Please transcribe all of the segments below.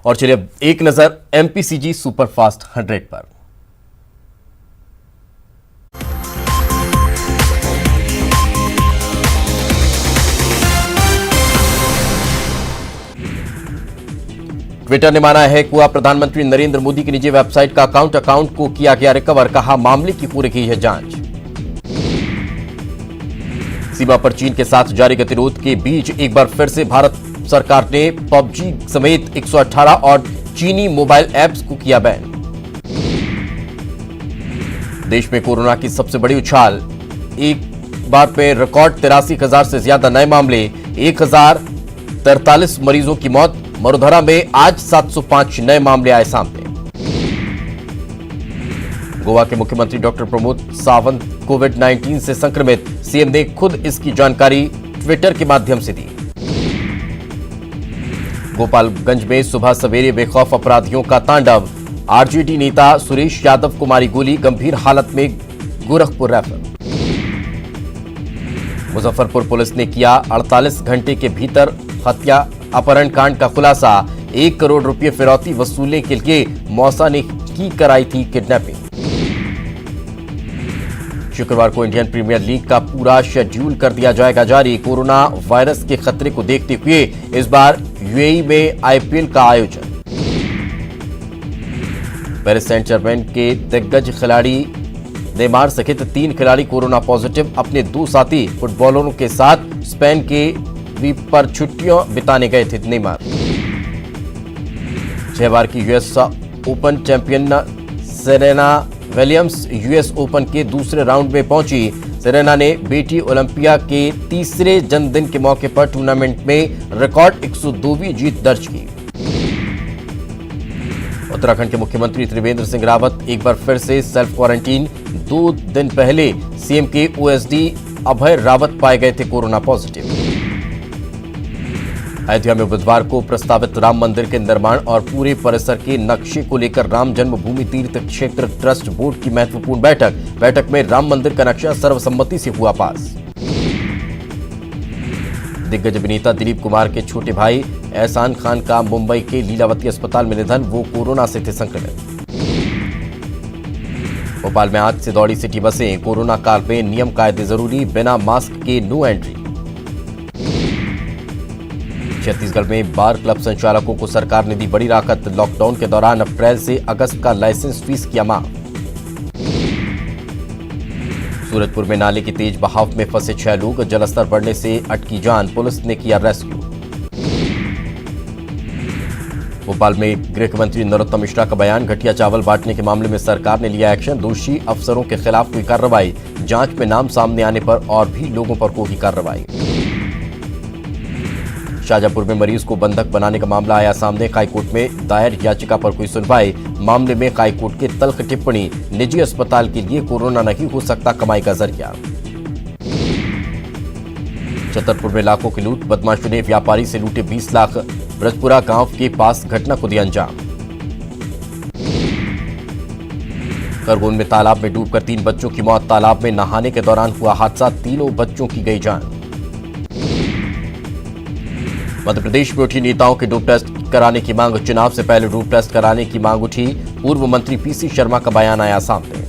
और चलिए अब एक नजर एमपीसीजी सुपरफास्ट 100 पर। ट्विटर ने माना है कि प्रधानमंत्री नरेंद्र मोदी की निजी वेबसाइट का अकाउंट को किया गया रिकवर, कहा मामले की पूरी की है जांच। सीमा पर चीन के साथ जारी गतिरोध के बीच एक बार फिर से भारत सरकार ने पबजी समेत 118 और चीनी मोबाइल ऐप्स को किया बैन। देश में कोरोना की सबसे बड़ी उछाल, एक बार में रिकॉर्ड 83,000 से ज्यादा नए मामले, 1,043 मरीजों की मौत। मरुधरा में आज 705 नए मामले आए सामने। गोवा के मुख्यमंत्री डॉक्टर प्रमोद सावंत कोविड-19 से संक्रमित, सीएम ने खुद इसकी जानकारी ट्विटर के माध्यम से दी। गोपालगंज में सुबह सवेरे बेखौफ अपराधियों का तांडव, आरजेडी नेता सुरेश यादव को मारी गोली, गंभीर हालत में गोरखपुर रेफर। मुजफ्फरपुर पुलिस ने किया 48 घंटे के भीतर हत्या अपहरण कांड का खुलासा, 1 करोड़ रुपए फिरौती वसूलने के लिए मौसा ने की कराई थी किडनैपिंग। शुक्रवार को इंडियन प्रीमियर लीग का पूरा शेड्यूल कर दिया जाएगा जारी। कोरोना वायरस के खतरे को देखते हुए इस बार यूएई में आईपीएल का आयोजन। पेरिस सेंट जर्मेन के दिग्गज खिलाड़ी नेमार सहित 3 खिलाड़ी कोरोना पॉजिटिव, अपने 2 साथी फुटबॉलरों के साथ स्पेन के द्वीप पर छुट्टियां बिताने गए थे नेमार। 6 बार की US open champion Serena Williams US open के दूसरे राउंड में पहुंची। सेरेना ने बेटी ओलंपिया के तीसरे जन्मदिन के मौके पर टूर्नामेंट में रिकॉर्ड 102वीं जीत दर्ज की। उत्तराखंड के मुख्यमंत्री त्रिवेंद्र सिंह रावत एक बार फिर से सेल्फ क्वारंटीन। 2 दिन पहले सीएम के ओएसडी अभय रावत पाए गए थे कोरोना पॉजिटिव। अयोध्या में बुधवार को प्रस्तावित राम मंदिर के निर्माण और पूरे परिसर के नक्शे को लेकर राम जन्मभूमि तीर्थ क्षेत्र ट्रस्ट बोर्ड की महत्वपूर्ण बैठक में राम मंदिर का नक्शा सर्वसम्मति से हुआ पास। दिग्गज अभिनेता दिलीप कुमार के छोटे भाई एहसान खान का मुंबई के लीलावती अस्पताल में निधन, वो कोरोना से थे संक्रमित। भोपाल में आज से दौड़ी सिटी बसें, कोरोना काल में नियम कायदे जरूरी, बिना मास्क के नो एंट्री। छत्तीसगढ़ में बार क्लब संचालकों को सरकार ने दी बड़ी राहत, लॉकडाउन के दौरान अप्रैल से अगस्त का लाइसेंस फीस किया माफ। सूरजपुर में नाले की तेज बहाव में फंसे 6 लोग, जलस्तर बढ़ने से अटकी जान, पुलिस ने किया रेस्क्यू। भोपाल में गृह मंत्री नरोत्तम मिश्रा का बयान, घटिया चावल बांटने के मामले में सरकार ने लिया एक्शन, दोषी अफसरों के खिलाफ हुई कार्रवाई, जांच में नाम सामने आने पर और भी लोगों पर होगी कार्रवाई। शाजापुर में मरीज को बंधक बनाने का मामला आया सामने, हाईकोर्ट में दायर याचिका पर कोई सुनवाई, मामले में हाईकोर्ट के तल्ख टिप्पणी, निजी अस्पताल के लिए कोरोना नहीं हो सकता कमाई का जरिया। छतरपुर में लाखों की लूट, बदमाशों ने व्यापारी से लूटे 20 लाख, ब्रजपुरा गांव के पास घटना को दिया अंजाम। खरगोन में तालाब में डूबकर 3 बच्चों की मौत, तालाब में नहाने के दौरान हुआ हादसा, 3 बच्चों की गई जान। मध्य प्रदेश में उठी नेताओं के डोप टेस्ट कराने की मांग, चुनाव से पहले डोप टेस्ट कराने की मांग उठी, पूर्व मंत्री पीसी शर्मा का बयान आया सामने।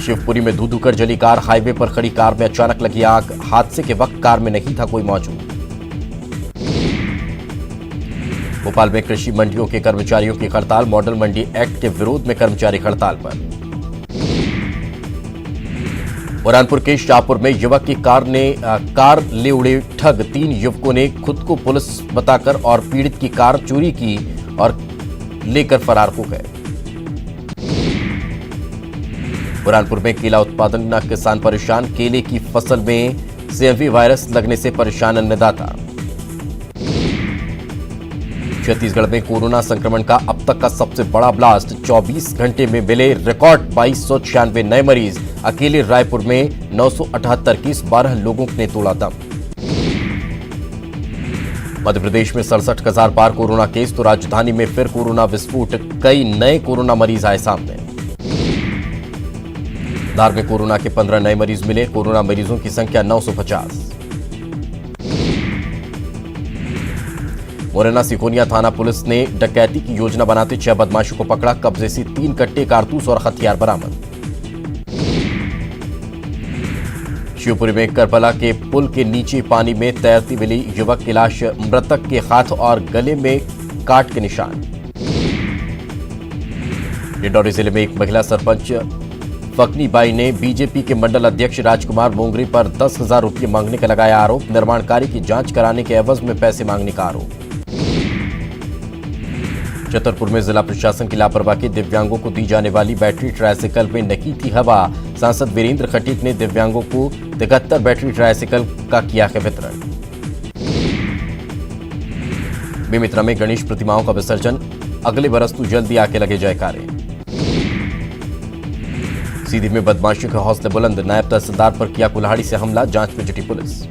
शिवपुरी में धू-धू कर जली कार, हाईवे पर खड़ी कार में अचानक लगी आग, हादसे के वक्त कार में नहीं था कोई मौजूद। भोपाल में कृषि मंडियों के कर्मचारियों की हड़ताल, मॉडल मंडी एक्ट के विरोध में कर्मचारी हड़ताल पर। बुरहानपुर के शाहपुर में युवक की कार ले उड़े ठग, 3 युवकों ने खुद को पुलिस बताकर और पीड़ित की कार चोरी की और लेकर फरार हो गए। बुरहानपुर में केला उत्पादन किसान परेशान, केले की फसल में सीएमवी वायरस लगने से परेशान अन्नदाता। छत्तीसगढ़ में कोरोना संक्रमण का अब तक का सबसे बड़ा ब्लास्ट, 24 घंटे में मिले रिकॉर्ड 2296 नए मरीज, अकेले रायपुर में 978 केस, 12 लोगों ने तोड़ा दम। मध्य प्रदेश में 67,000 पार कोरोना केस, तो राजधानी में फिर कोरोना विस्फोट, कई नए कोरोना मरीज आए सामने। धार में कोरोना के 15 नए मरीज मिले, कोरोना मरीजों की संख्या 950। मुरैना सिकोनिया थाना पुलिस ने डकैती की योजना बनाते 6 बदमाशों को पकड़ा। कब्जे से 3 कट्टे कारतूस और हथियार बरामद। शिवपुरी में करबला के पुल के नीचे पानी में तैरती मिली युवक की लाश, मृतक के हाथ और गले में काट के निशान। डिंडौरी जिले में एक महिला सरपंच फकनी बाई ने बीजेपी के मंडल अध्यक्ष राजकुमार मोंगरी पर 10,000 रुपये मांगने का लगाया आरोप। निर्माण कार्य की जांच कराने के एवज में पैसे मांगने का आरोप। छतरपुर में जिला प्रशासन की लापरवाही, दिव्यांगों को दी जाने वाली बैटरी ट्राइसाइकिल में नकी थी हवा। सांसद वीरेंद्र खटीक ने दिव्यांगों को 73 बैटरी ट्राइसाइकिल का किया है वितरण। बेमित्रा में गणेश प्रतिमाओं का विसर्जन, अगले बरस तो जल्दी आके लगे जयकारे। सीधी में बदमाशों के हौसले बुलंद, नायब तहसीलदार पर किया कुल्हाड़ी से हमला, जांच में जुटी पुलिस।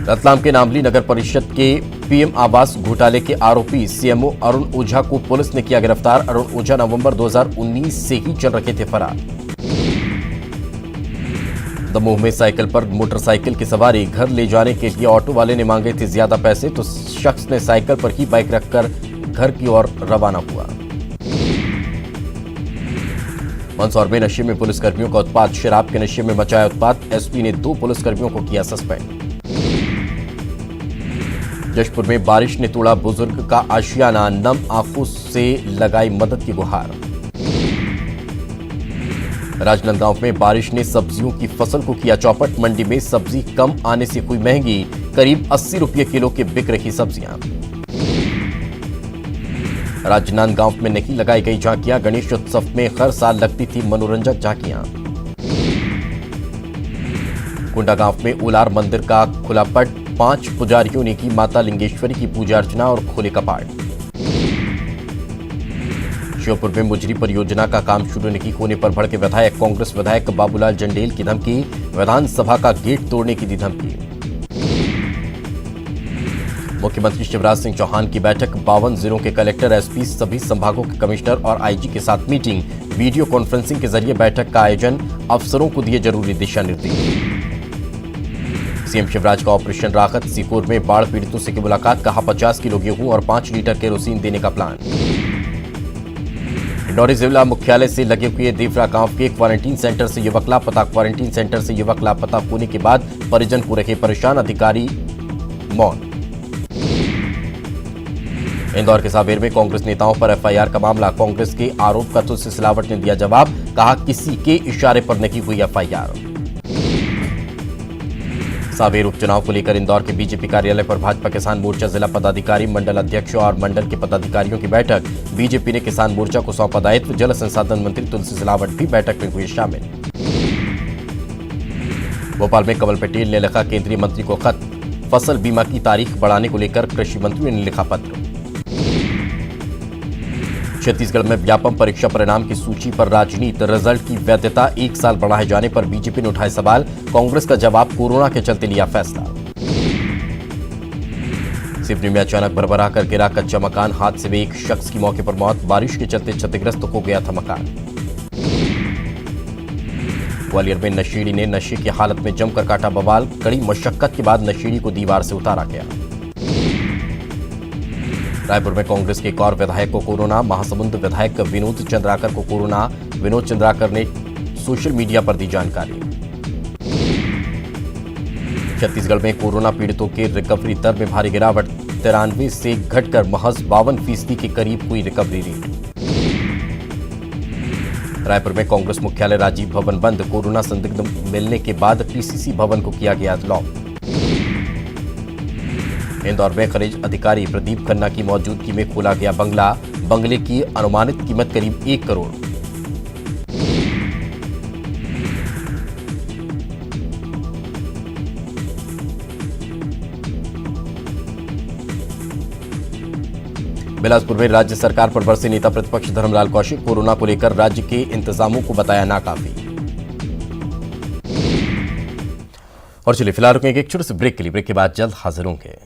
रतलाम के नामली नगर परिषद के पीएम आवास घोटाले के आरोपी सीएमओ अरुण ओझा को पुलिस ने किया गिरफ्तार। अरुण ओझा नवंबर 2019 से ही चल रहे थे फरार। दमोह में साइकिल पर मोटरसाइकिल की सवारी, घर ले जाने के लिए ऑटो वाले ने मांगे थे ज्यादा पैसे, तो शख्स ने साइकिल पर ही बाइक रखकर घर की ओर रवाना हुआ। मंदसौर में नशे में पुलिसकर्मियों का उत्पात, शराब के नशे में मचाया उत्पात, एसपी ने 2 पुलिसकर्मियों को किया सस्पेंड। जशपुर में बारिश ने तोड़ा बुजुर्ग का आशियाना, नम आंखों से लगाई मदद की गुहार। राजनांदगांव में बारिश ने सब्जियों की फसल को किया चौपट, मंडी में सब्जी कम आने से हुई महंगी, करीब 80 रुपये किलो के बिक रही सब्जियां। राजनांदगांव में नहीं लगाई गई झांकियां, गणेश उत्सव में हर साल लगती थी मनोरंजक झांकियां। कुंडागांव में उलार मंदिर का खुला पट, 5 पुजारियों ने की माता लिंगेश्वरी की पूजा अर्चना और खोले कपाट। श्योपुर में मुजरी परियोजना का काम शुरू नहीं होने पर भड़के विधायक, कांग्रेस विधायक बाबूलाल जंडेल की धमकी, विधानसभा का गेट तोड़ने की दी धमकी। मुख्यमंत्री शिवराज सिंह चौहान की बैठक, 52 जिलों के कलेक्टर, एसपी, सभी संभागों के कमिश्नर और आईजी के साथ मीटिंग, वीडियो कॉन्फ्रेंसिंग के जरिए बैठक का आयोजन, अफसरों को दिए जरूरी दिशा निर्देश। सीएम शिवराज का ऑपरेशन राहत, सीहोर में बाढ़ पीड़ितों से की मुलाकात, कहा 50 किलो गेहूं और 5 लीटर केरोसिन देने का प्लान। डिंडौरी जिला मुख्यालय से लगे हुए देवरा गांव के क्वारंटीन सेंटर से युवक लापता, क्वारंटीन सेंटर से युवक लापता होने के बाद परिजन को रहे परेशान, अधिकारी मौन। इंदौर के सावेर में कांग्रेस नेताओं पर एफआईआर का मामला, कांग्रेस के आरोप का तुलसी सिलावट ने दिया जवाब, कहा किसी के इशारे पर नहीं हुई एफआईआर। सावेर उपचुनाव को लेकर इंदौर के बीजेपी कार्यालय पर भाजपा किसान मोर्चा जिला पदाधिकारी, मंडल अध्यक्ष और मंडल के पदाधिकारियों की बैठक, बीजेपी ने किसान मोर्चा को सौंपा दायित्व, जल संसाधन मंत्री तुलसी सिलावट भी बैठक में हुए शामिल। भोपाल में कमल पटेल ने लिखा केंद्रीय मंत्री को खत, फसल बीमा की तारीख बढ़ाने को लेकर कृषि मंत्री ने लिखा पत्र। छत्तीसगढ़ में व्यापम परीक्षा परिणाम की सूची पर राजनीति, रिजल्ट की वैधता 1 साल बढ़ाए जाने पर बीजेपी ने उठाए सवाल, कांग्रेस का जवाब, कोरोना के चलते लिया फैसला। सिवनी में अचानक भरभरा कर गिरा कच्चा मकान, हादसे में एक शख्स की मौके पर मौत, बारिश के चलते क्षतिग्रस्त हो गया था मकान। ग्वालियर में नशेड़ी ने नशे की हालत में जमकर काटा बवाल, कड़ी मशक्कत के बाद नशेड़ी को दीवार से उतारा गया। रायपुर में कांग्रेस के एक और विधायक को कोरोना, महासमुंद विधायक विनोद चंद्राकर को कोरोना, विनोद चंद्राकर ने सोशल मीडिया पर दी जानकारी। छत्तीसगढ़ में कोरोना पीड़ितों के रिकवरी दर में भारी गिरावट, 93 से घटकर महज 52% के करीब हुई रिकवरी रेट। रायपुर में कांग्रेस मुख्यालय राजीव भवन बंद, कोरोना संदिग्ध मिलने के बाद पीसीसी भवन को किया गया लॉक। इंदौर में खनिज अधिकारी प्रदीप खन्ना की मौजूदगी में खोला गया बंगला, बंगले की अनुमानित कीमत करीब 1 करोड़। बिलासपुर में राज्य सरकार पर बरसे नेता प्रतिपक्ष धर्मलाल कौशिक, कोरोना को लेकर राज्य के इंतजामों को बताया नाकाफी। और चलिए फिलहाल रुकेंगे एक छोटे से ब्रेक के लिए, ब्रेक के बाद जल्द हाजिर होंगे।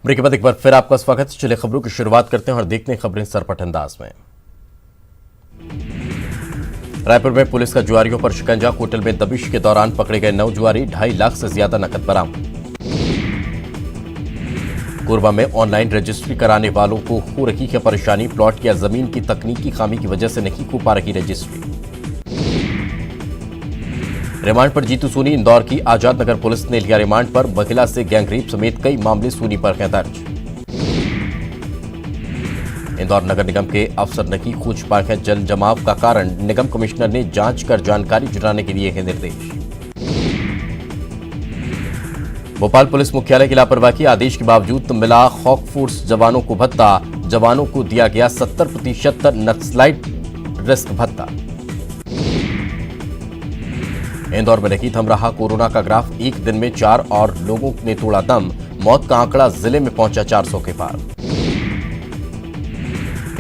ब्रेक के बाद एक बार फिर आपका स्वागत। चलिए खबरों की शुरुआत करते हैं और देखते हैं खबरें सरपट अंदाज में। रायपुर में पुलिस का जुआरियों पर शिकंजा। होटल में दबिश के दौरान पकड़े गए 9 जुआरी, 2.5 लाख से ज्यादा नकद बरामद। कोरबा में ऑनलाइन रजिस्ट्री कराने वालों को हो रही है परेशानी। प्लॉट या जमीन की तकनीकी खामी की वजह से नहीं हो पा रही रजिस्ट्री। रिमांड पर जीतू सोनी। इंदौर की आजाद नगर पुलिस ने लिया रिमांड पर। महिला से गैंगरेप समेत कई मामले सोनी पर हैं दर्ज। इंदौर नगर निगम के अफसर नहीं खोज पाए हैं जल जमाव का कारण। निगम कमिश्नर ने जांच कर जानकारी जुटाने के लिए है निर्देश। भोपाल पुलिस मुख्यालय की लापरवाही के आदेश के बावजूद मिला हॉक फोर्स जवानों को भत्ता। जवानों को दिया गया 70% नक्सलाइट रिस्क भत्ता। इंदौर में नहीं थम रहा कोरोना का ग्राफ। एक दिन में 4 और लोगों ने तोड़ा दम। मौत का आंकड़ा जिले में पहुंचा 400 के पार।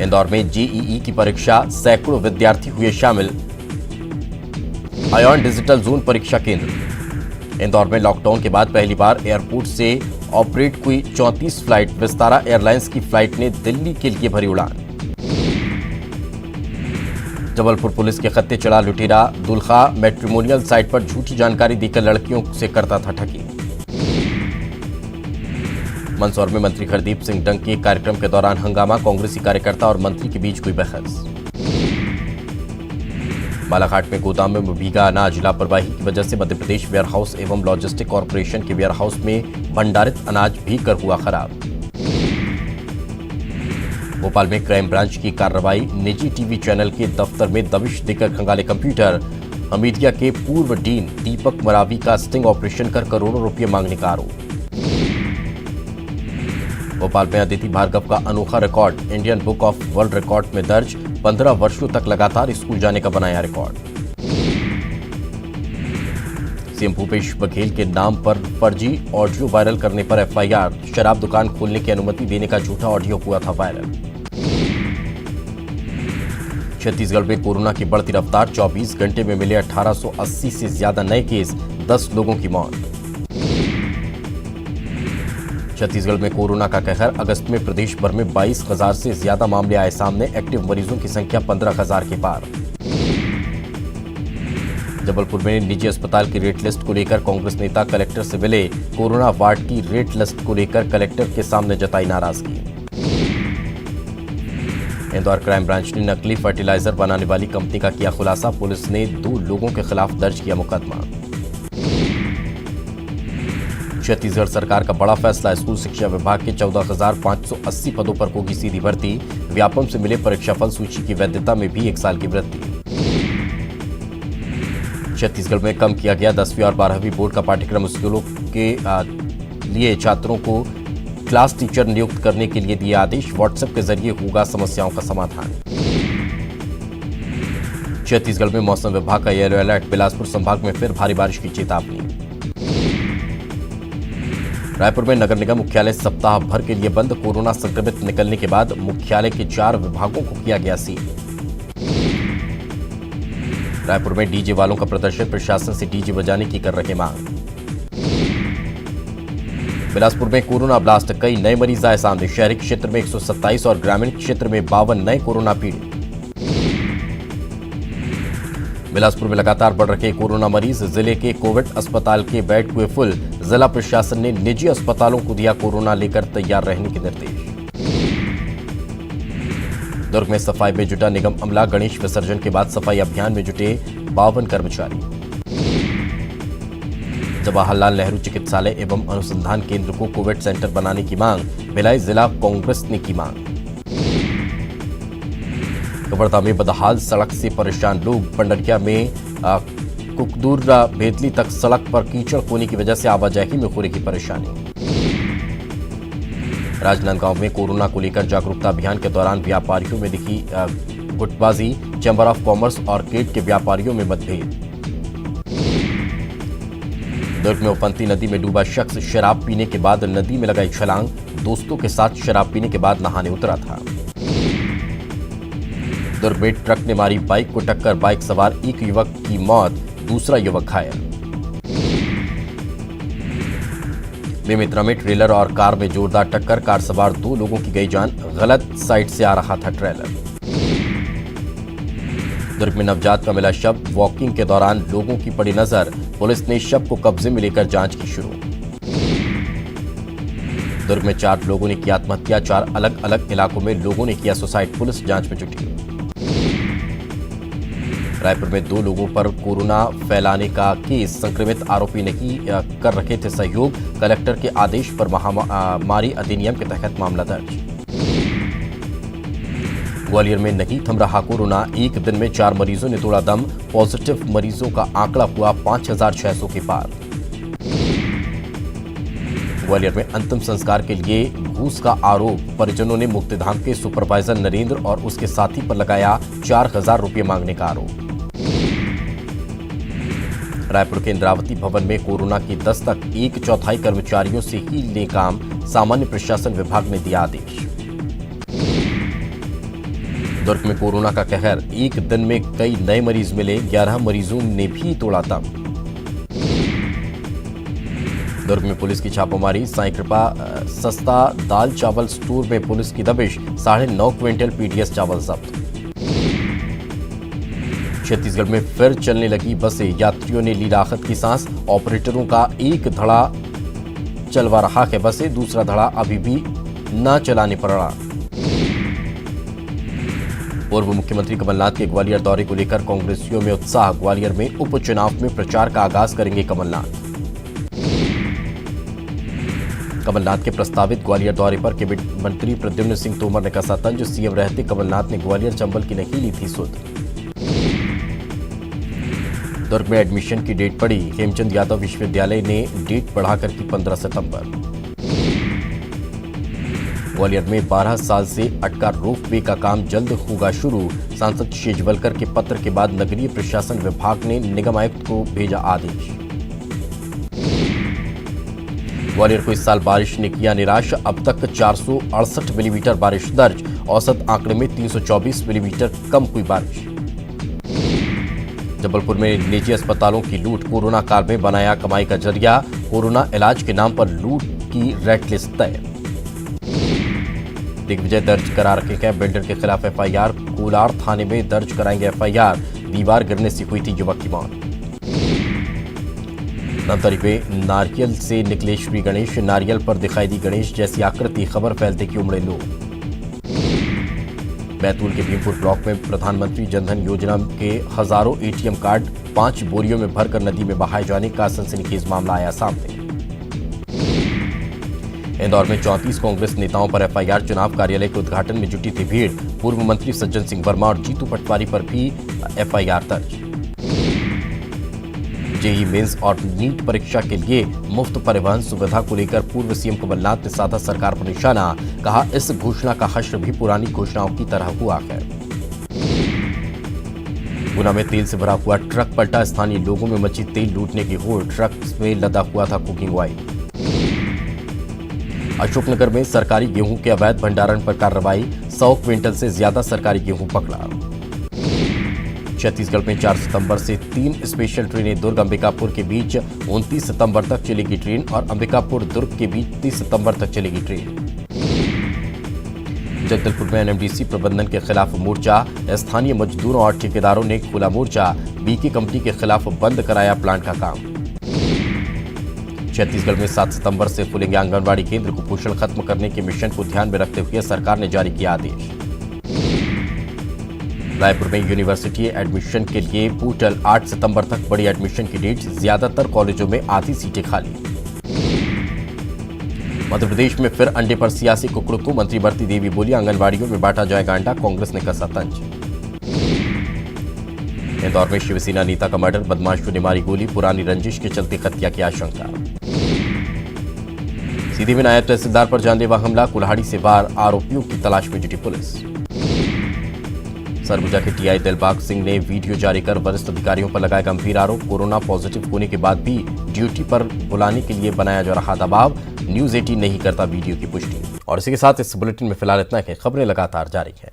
इंदौर में जेईई की परीक्षा, सैकड़ों विद्यार्थी हुए शामिल। आयोन डिजिटल जोन परीक्षा केंद्र। इंदौर में लॉकडाउन के बाद पहली बार एयरपोर्ट से ऑपरेट हुई 34 फ्लाइट। विस्तारा एयरलाइंस की फ्लाइट ने दिल्ली के लिए भरी उड़ान। जबलपुर पुलिस के खत्ते चढ़ा लुटेरा। दुल्हा मैट्रिमोनियल साइट पर झूठी जानकारी देकर लड़कियों से करता था ठगी। मंदसौर में मंत्री हरदीप सिंह डंग के कार्यक्रम के दौरान हंगामा। कांग्रेसी कार्यकर्ता और मंत्री के बीच हुई बहस। बालाघाट में गोदाम में भीगा अनाज। लापरवाही की वजह से मध्य प्रदेश वेयरहाउस एवं लॉजिस्टिक कॉर्पोरेशन के वेयरहाउस में भंडारित अनाज भीग कर हुआ खराब। भोपाल में क्राइम ब्रांच की कार्रवाई। निजी टीवी चैनल के दफ्तर में दबिश देकर खंगाले कंप्यूटर। हमीदिया के पूर्व डीन दीपक मरावी का स्टिंग ऑपरेशन कर करोड़ों रुपये मांगने का आरोप। भोपाल में अदिति भार्गव का अनोखा record. Indian book of world record में दर्ज। 15 वर्षों तक लगातार स्कूल जाने का बनाया रिकॉर्ड। सीएम भूपेश बघेल के नाम पर फर्जी ऑडियो वायरल करने पर एफआईआर। शराब दुकान खोलने की अनुमति देने का झूठा ऑडियो हुआ था वायरल। छत्तीसगढ़ में कोरोना की बढ़ती रफ्तार। 24 घंटे में मिले 1880 से ज्यादा नए केस। 10 लोगों की मौत। छत्तीसगढ़ में कोरोना का कहर। अगस्त में प्रदेश भर में 22,000 से ज्यादा मामले आए सामने। एक्टिव मरीजों की संख्या 15,000 के पार। जबलपुर में निजी अस्पताल की रेट लिस्ट को लेकर कांग्रेस नेता कलेक्टर से मिले। कोरोना वार्ड की रेट लिस्ट को लेकर कलेक्टर के सामने जताई नाराजगी। इंदौर क्राइम ब्रांच ने नकली फर्टिलाइजर बनाने वाली कंपनी का किया खुलासा। पुलिस ने 2 लोगों के खिलाफ दर्ज किया मुकदमा। छत्तीसगढ़ सरकार का बड़ा फैसला। स्कूल शिक्षा विभाग के 14,580 पदों पर होगी सीधी भर्ती। व्यापम से मिले परीक्षाफल सूची की वैधता में भी 1 साल की वृद्धि। छत्तीसगढ़ में कम किया गया 10वीं और 12वीं बोर्ड का पाठ्यक्रम। स्कूलों के लिए छात्रों को क्लास टीचर नियुक्त करने के लिए दिए आदेश। व्हाट्सएप के जरिए होगा समस्याओं का समाधान। छत्तीसगढ़ में मौसम विभाग का येलो अलर्ट। बिलासपुर संभाग में फिर भारी बारिश की चेतावनी। रायपुर में नगर निगम मुख्यालय सप्ताह भर के लिए बंद। कोरोना संक्रमित निकलने के बाद मुख्यालय के 4 विभागों को किया गया सील। रायपुर में डीजे वालों का प्रदर्शन। प्रशासन से डीजे बजाने की कर रहे मांग। बिलासपुर में कोरोना ब्लास्ट। कई नए मरीज आए सामने। शहरी क्षेत्र में 127 और ग्रामीण क्षेत्र में 52 नए कोरोना पीड़ित। बिलासपुर में लगातार बढ़ रहे कोरोना मरीज। जिले के कोविड अस्पताल के बेड हुए फुल। जिला प्रशासन ने निजी अस्पतालों को दिया कोरोना लेकर तैयार रहने के निर्देश। दुर्ग में सफाई में जुटा निगम अमला। गणेश विसर्जन के बाद सफाई अभियान में जुटे 52 कर्मचारी। जवाहरलाल नेहरू चिकित्सालय एवं अनुसंधान केंद्र को कोविड सेंटर बनाने की मांग। भिलाई जिला कांग्रेस ने की मांग। कवर्धा में बदहाल सड़क से परेशान लोग। पंडरिया में कुकदूरा भेदली तक सड़क पर कीचड़ होने की वजह से आवाजाही में हो रही परेशानी। राजनांदगांव में कोरोना को लेकर जागरूकता अभियान के दौरान व्यापारियों में दिखी गुटबाजी। चैंबर ऑफ कॉमर्स और गेट के व्यापारियों में मतभेद। दुर्ग में उफनती नदी में डूबा शख्स। शराब पीने के बाद नदी में लगाई छलांग। दोस्तों के साथ शराब पीने के बाद नहाने उतरा था। दुर्ग में ट्रक ने मारी बाइक को टक्कर। बाइक सवार एक युवक की मौत, दूसरा युवक घायल। बेमेतरा में ट्रेलर और कार में जोरदार टक्कर। कार सवार 2 लोगों की गई जान। गलत साइड से आ रहा था ट्रेलर। दुर्ग में नवजात का मिला शव, वॉकिंग के दौरान लोगों की पड़ी नजर, पुलिस ने शव को कब्जे में लेकर जांच की शुरू। दुर्ग में 4 लोगों ने की आत्महत्या, 4 अलग अलग इलाकों में लोगों ने किया सुसाइड, पुलिस जांच में जुटी। रायपुर में 2 लोगों पर कोरोना फैलाने का केस, संक्रमित आरोपी नहीं कर रहे थे सहयोग, कलेक्टर के आदेश पर महामारी अधिनियम के तहत मामला दर्ज। ग्वालियर में नहीं थम रहा कोरोना, एक दिन में 4 मरीजों ने तोड़ा दम, पॉजिटिव मरीजों का आंकड़ा हुआ 5,600 के पार। ग्वालियर में अंतिम संस्कार के लिए घूस का आरोप, परिजनों ने मुक्तिधाम के सुपरवाइजर नरेंद्र और उसके साथी पर लगाया 4,000 रुपये मांगने का आरोप। रायपुर के इंद्रावती भवन में कोरोना की दस्तक, 1/4 कर्मचारियों से ही ले काम, सामान्य प्रशासन विभाग ने दिया आदेश। दुर्ग में कोरोना का कहर, एक दिन में कई नए मरीज मिले, 11 मरीजों ने भी तोड़ा दम। दुर्ग में पुलिस की छापामारी, साईं कृपा सस्ता दाल चावल स्टोर में पुलिस की दबिश, 9.5 क्विंटल पीडीएस चावल जब्त। छत्तीसगढ़ में फिर चलने लगी बसें, यात्रियों ने ली राहत की सांस, ऑपरेटरों का एक धड़ा चलवा रहा है बसें, दूसरा धड़ा अभी भी न चलाने पड़ा। पूर्व मुख्यमंत्री कमलनाथ के ग्वालियर दौरे को लेकर कांग्रेसियों में उत्साह, ग्वालियर में उपचुनाव में प्रचार का आगाज करेंगे कमलनाथ। कमलनाथ के प्रस्तावित ग्वालियर दौरे पर कैबिनेट मंत्री प्रद्युम्न सिंह तोमर ने कसा तंज, सीएम रहते कमलनाथ ने ग्वालियर चंबल की नहीं ली थी सुध। दुर्ग में एडमिशन की डेट बढ़ी, हेमचंद यादव विश्वविद्यालय ने डेट बढ़ाकर की 15 सितंबर। ग्वालियर में 12 साल से अटका रोपवे का काम जल्द होगा शुरू, सांसद शेजवलकर के पत्र के बाद नगरीय प्रशासन विभाग ने निगम आयुक्त को भेजा आदेश। ग्वालियर को इस साल बारिश ने किया निराश, अब तक 468 मिलीमीटर बारिश दर्ज, औसत आंकड़े में 324 मिलीमीटर कम हुई बारिश। जबलपुर में निजी अस्पतालों की लूट, कोरोना काल में बनाया कमाई का जरिया, कोरोना इलाज के नाम पर लूट की रेड लिस्ट तय। दिग्विजय दर्ज करा रखे हैं, बिल्डर के खिलाफ एफआईआर, कोलार थाने में दर्ज कराएंगे एफआईआर, दीवार गिरने से हुई थी युवक की मौत। नवतरी में नारियल से निकले श्री गणेश, नारियल पर दिखाई दी गणेश जैसी आकृति, खबर फैलते कि उमड़े लोग। बैतूल के भीमपुर ब्लॉक में प्रधानमंत्री जनधन योजना के हजारों एटीएम कार्ड 5 बोरियों में भरकर नदी में बहाए जाने का सनसनीखेज मामला आया सामने। इंदौर में 34 कांग्रेस नेताओं पर एफआईआर, चुनाव कार्यालय के उद्घाटन में जुटी थी भीड़, पूर्व मंत्री सज्जन सिंह वर्मा और जीतू पटवारी पर भी एफआईआर दर्ज। जेईई मेंस और नीट परीक्षा के लिए मुफ्त परिवहन सुविधा को लेकर पूर्व सीएम कमलनाथ ने साधा सरकार पर निशाना, कहा इस घोषणा का हश्र भी पुरानी घोषणाओं की तरह हुआ है। गुना में तेल से भरा हुआ ट्रक पलटा, स्थानीय लोगों में मची तेल लूटने की होड़, ट्रक में लदा हुआ था कुकिंग ऑयल। अशोकनगर में सरकारी गेहूं के अवैध भंडारण पर कार्रवाई, 100 क्विंटल से ज्यादा सरकारी गेहूं पकड़ा। छत्तीसगढ़ में 4 सितंबर से 3 स्पेशल ट्रेनें दुर्ग अंबिकापुर के बीच 29 सितंबर तक चलेगी ट्रेन और अंबिकापुर दुर्ग के बीच 30 सितंबर तक चलेगी ट्रेन। जगदलपुर में एनएमडीसी प्रबंधन के खिलाफ मोर्चा, स्थानीय मजदूरों और ठेकेदारों ने खोला मोर्चा, बीके कंपनी के खिलाफ बंद कराया प्लांट का काम। छत्तीसगढ़ में 7 सितंबर से खुलेंगे आंगनबाड़ी केंद्र, कुपोषण खत्म करने के मिशन को ध्यान में रखते हुए सरकार ने जारी किया आदेश। रायपुर में यूनिवर्सिटी एडमिशन के लिए पोर्टल, 8 सितंबर तक बड़ी एडमिशन की डेट, ज्यादातर कॉलेजों में आधी सीटें खाली। मध्य प्रदेश में फिर अंडे पर सियासी कुकड़ों को, मंत्री भारती देवी बोली आंगनबाड़ियों में बांटा जाएगा अंडा, कांग्रेस ने कसा तंज। इंदौर में शिवसेना नेता का मर्डर, बदमाशों ने मारी गोली, पुरानी रंजिश के चलते हत्या की आशंका। सीधी में नायब तहसीलदार पर जानलेवा हमला, कुल्हाड़ी से वार, आरोपियों की तलाश में जुटी पुलिस। सरगुजा के टीआई दिलबाग सिंह ने वीडियो जारी कर वरिष्ठ अधिकारियों पर लगाया गंभीर आरोप, कोरोना पॉजिटिव होने के बाद भी ड्यूटी पर बुलाने के लिए बनाया जा रहा दबाव, न्यूज 18 नहीं करता वीडियो की पुष्टि। और इसी के साथ इस बुलेटिन में फिलहाल इतना है, खबरें लगातार जारी है।